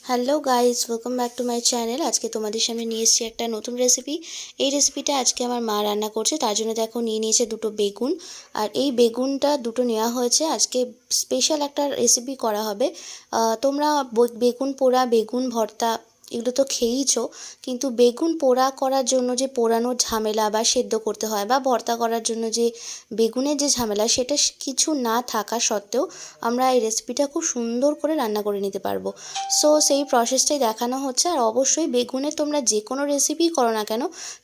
Hello guys, welcome back to my channel. আজকে তোমাদের সামনে নিয়ে এসেছি একটা নতুন রেসিপি। এই রেসিপিটা আজকে আমার মা রান্না করছে, তার জন্য দেখো নিয়ে নিয়েছে দুটো বেগুন। আর এই বেগুনটা দুটো নেওয়া হয়েছে, আজকে স্পেশাল একটা রেসিপি করা হবে। তোমরা বেগুন পোড়া, বেগুন ভর্তা এগুলো তো খেয়েইছো, কিন্তু বেগুন পোড়া করার জন্য যে পোড়ানোর ঝামেলা বা সেদ্ধ করতে হয়, বা ভর্তা করার জন্য যে বেগুনের যে ঝামেলা, সেটা কিছু না থাকা সত্ত্বেও আমরা এই রেসিপিটা খুব সুন্দর করে রান্না করে নিতে পারবো। সো সেই প্রসেসটাই দেখানো হচ্ছে। আর অবশ্যই বেগুনের তোমরা যে কোনো রেসিপিই করো না কেন,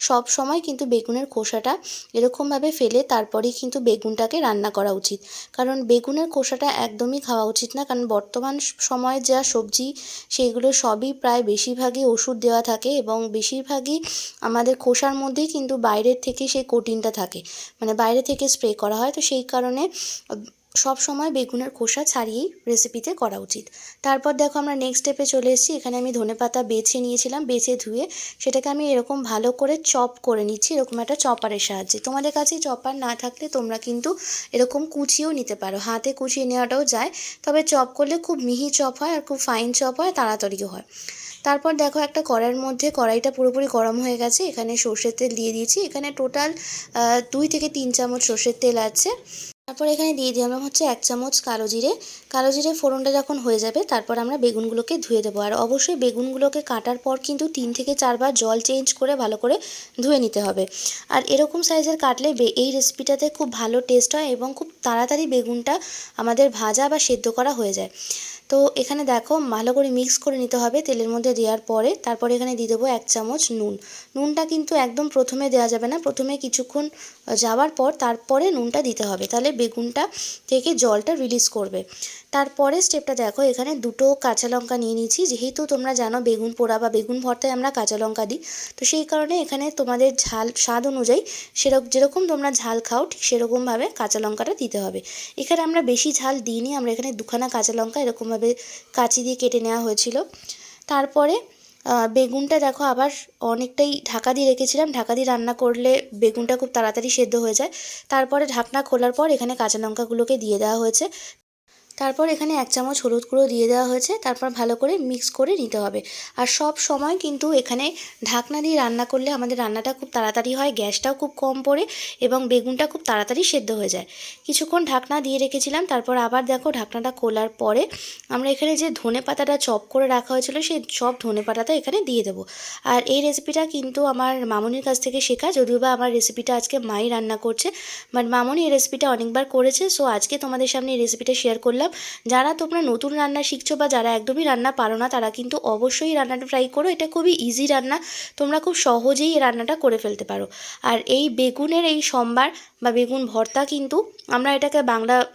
সব সময় কিন্তু বেগুনের খোসাটা এরকমভাবে ফেলে তারপরেই কিন্তু বেগুনটাকে রান্না করা উচিত। কারণ বেগুনের খোসাটা একদমই খাওয়া উচিত না, কারণ বর্তমান সময়ে যা সবজি সেইগুলো সবই প্রায় বেশিরভাগই ওষুধ দেওয়া থাকে, এবং বেশিরভাগই আমাদের খোসার মধ্যেই কিন্তু বাইরের থেকে সেই কোটিনটা থাকে, মানে বাইরে থেকে স্প্রে করা হয়। তো সেই কারণে সব সময় বেগুনের খোসা ছাড়িয়েই রেসিপিতে করা উচিত। তারপর দেখো আমরা নেক্সট স্টেপে চলে এসেছি। এখানে আমি ধনেপাতা বেছে নিয়েছিলাম, বেছে ধুয়ে সেটাকে আমি এরকম ভালো করে চপ করে নিচ্ছি, এরকম একটা চপারের সাহায্যে। তোমাদের কাছে চপার না থাকলে তোমরা কিন্তু এরকম কুচিয়েও নিতে পারো, হাতে কুচিয়ে নেওয়াটাও যায়, তবে চপ করলে খুব মিহি চপ হয় আর খুব ফাইন চপ হয়, তাড়াতাড়িও হয়। তারপর দেখো একটা কড়াইয়ের মধ্যে, কড়াইটা পুরোপুরি গরম হয়ে গেছে, এখানে সর্ষের তেল দিয়ে দিয়েছি। এখানে টোটাল 2 থেকে 3 চামচ সর্ষের তেল আছে। তারপর এখানে দিয়ে দিলাম হচ্ছে 1 চামচ কালো জিরে। কালো জিরে ফোড়নটা যখন হয়ে যাবে, তারপর আমরা বেগুনগুলোকে ধুয়ে দেবো। আর অবশ্যই বেগুনগুলোকে কাটার পর কিন্তু 3 থেকে 4 বার জল চেঞ্জ করে ভালো করে ধুয়ে নিতে হবে। আর এরকম সাইজের কাটলে এই রেসিপিটাতে খুব ভালো টেস্ট হয়, এবং খুব তাড়াতাড়ি বেগুনটা আমাদের ভাজা বা সেদ্ধ করা হয়ে যায়। তো এখানে দেখো ভালো করে মিক্স করে নিতে হবে তেলের মধ্যে দেওয়ার পরে। তারপরে এখানে দিয়ে দেবো 1 চামচ নুন। নুনটা কিন্তু একদম প্রথমে দেওয়া যাবে না, প্রথমে কিছুক্ষণ যাওয়ার পর তারপরে নুনটা দিতে হবে, তাহলে বেগুনটা থেকে জলটা রিলিজ করবে। তারপরে স্টেপটা দেখো, এখানে দুটো কাঁচা লঙ্কা নিয়ে নিয়েছি। যেহেতু তোমরা জানো বেগুন পোড়া বা বেগুন ভর্তায় আমরা কাঁচা লঙ্কা দিই, তো সেই কারণে এখানে তোমাদের ঝাল স্বাদ অনুযায়ী যেরকম তোমরা ঝাল খাও ঠিক সেরকমভাবে কাঁচা লঙ্কাটা দিতে হবে। এখানে আমরা বেশি ঝাল দিইনি, আমরা এখানে দুখানা কাঁচা লঙ্কা এরকমভাবে কাঁচি দিয়ে কেটে নেওয়া হয়েছিল। তারপরে বেগুনটা দেখো আবার অনেকটাই ঢাকা দিয়ে রেখেছিলাম, ঢাকা দিয়ে রান্না করলে বেগুনটা খুব তাড়াতাড়ি সেদ্ধ হয়ে যায়। তারপরে ঢাকনা খোলার পর এখানে কাঁচা লঙ্কাগুলোকে দিয়ে দেওয়া হয়েছে। তারপর এখানে 1 চামচ হলুদ গুঁড়ো দিয়ে দেওয়া হয়েছে। তারপর ভালো করে মিক্স করে নিতে হবে। আর সব সময় কিন্তু এখানে ঢাকনা দিয়ে রান্না করলে আমাদের রান্নাটা খুব তাড়াতাড়ি হয়, গ্যাসটাও খুব কম পড়ে, এবং বেগুনটা খুব তাড়াতাড়ি সেদ্ধ হয়ে যায়। কিছুক্ষণ ঢাকনা দিয়ে রেখেছিলাম, তারপর আবার দেখো ঢাকনাটা খোলার পরে আমরা এখানে যে ধনেপাতাটা চপ করে রাখা হয়েছিল সেই সব ধনেপাতাটা এখানে দিয়ে দেবো। আর এই রেসিপিটা কিন্তু আমার মামনির কাছ থেকে শেখা, যদিও বা আমার রেসিপিটা আজকে মাই রান্না করছে, বাট মামনি এই রেসিপিটা অনেকবার করেছে। সো আজকে তোমাদের সামনে এই রেসিপিটা শেয়ার করলাম। যারা তোমরা নতুন রান্না শিখছো বা যারা একদমই রান্না পারো না, তারা কিন্তু অবশ্যই রান্নাটা ট্রাই করো। এটা খুবই ইজি রান্না, তোমরা খুব সহজেই এই রান্নাটা করে ফেলতে পারো। আর এই বেগুনের এই সম্বার বা বেগুন ভর্তা কিন্তু আমরা এটাকে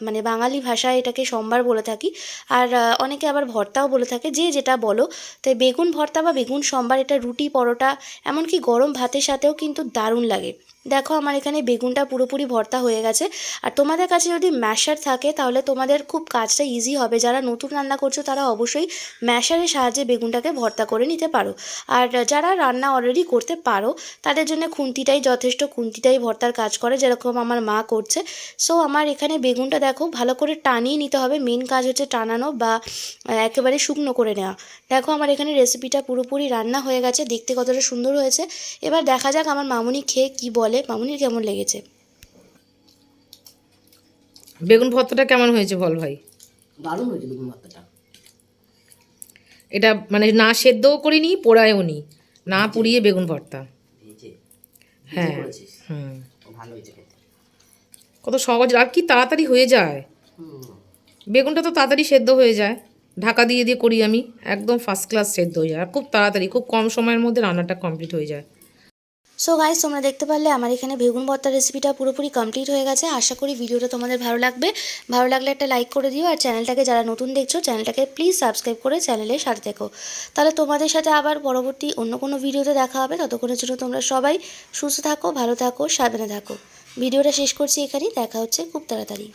মানে বাঙালি ভাষায় এটাকে সম্বার বলে থাকি, আর অনেকে আবার ভর্তাও বলে থাকে, যে যেটা বলো। তাই বেগুন ভর্তা বা বেগুন সম্বার এটা রুটি, পরোটা, এমনকি গরম ভাতের সাথেও কিন্তু দারুণ লাগে। দেখো আমার এখানে বেগুনটা পুরোপুরি ভর্তা হয়ে গেছে। আর তোমাদের কাছে যদি ম্যাশার থাকে তাহলে তোমাদের খুব কাজটা ইজি হবে। যারা নতুন রান্না করছো তারা অবশ্যই ম্যাশারের সাহায্যে বেগুনটাকে ভর্তা করে নিতে পারো। আর যারা রান্না অলরেডি করতে পারো তাদের জন্য খুন্তিটাই যথেষ্ট, খুন্তিটাই ভর্তার কাজ করে, যেরকম আমার মা করছে। সো আমার এখানে বেগুনটা দেখো ভালো করে টানিয়ে নিতে হবে, মেন কাজ হচ্ছে টানানো বা একেবারে শুকনো করে নেওয়া। দেখো আমার এখানে রেসিপিটা পুরোপুরি রান্না হয়ে গেছে, দেখতে কতটা সুন্দর হয়েছে। এবার দেখা যাক আমার মামুনি খেয়ে কি বলে, মামুনির কেমন লেগেছে। বেগুন ভর্তাটা কেমন হয়েছে বল ভাই? দারুণ হয়েছে বেগুন ভর্তাটা। এটা মানে না সেদ্ধও করিনি, পোড়ায়ও নি, না পুড়িয়ে বেগুন ভর্তা। ভেজে হ্যাঁ, করেছিস, হুম, ভালো হয়েছে খেতে। কত সহজ আর কি তাড়াতাড়ি হয়ে যায়। বেগুনটা তো তাড়াতাড়ি সেদ্ধ হয়ে যায়, ঢাকা দিয়ে দিয়ে করি আমি, একদম ফার্স্ট ক্লাস সেদ্ধ হয়ে যায়, আর খুব তাড়াতাড়ি খুব কম সময়ের মধ্যে রান্নাটা কমপ্লিট হয়ে যায়। সো গাইস, তোমরা দেখতে পারলে আমার এখানে বেগুন ভর্তার রেসিপিটা পুরোপুরি কমপ্লিট হয়ে গেছে। আশা করি ভিডিওটা তোমাদের ভালো লাগবে। ভালো লাগলে একটা লাইক করে দিও, আর চ্যানেলটাকে যারা নতুন দেখছো চ্যানেলটাকে প্লিজ সাবস্ক্রাইব করে চ্যানেলের সাথে থেকো। তাহলে তোমাদের সাথে আবার পরবর্তী অন্য কোনো ভিডিওতে দেখা হবে। ততক্ষণের জন্য তোমরা সবাই সুস্থ থাকো, ভালো থাকো, সাবধানে থাকো। ভিডিওটা শেষ করছি এখানেই, দেখা হচ্ছে খুব তাড়াতাড়ি।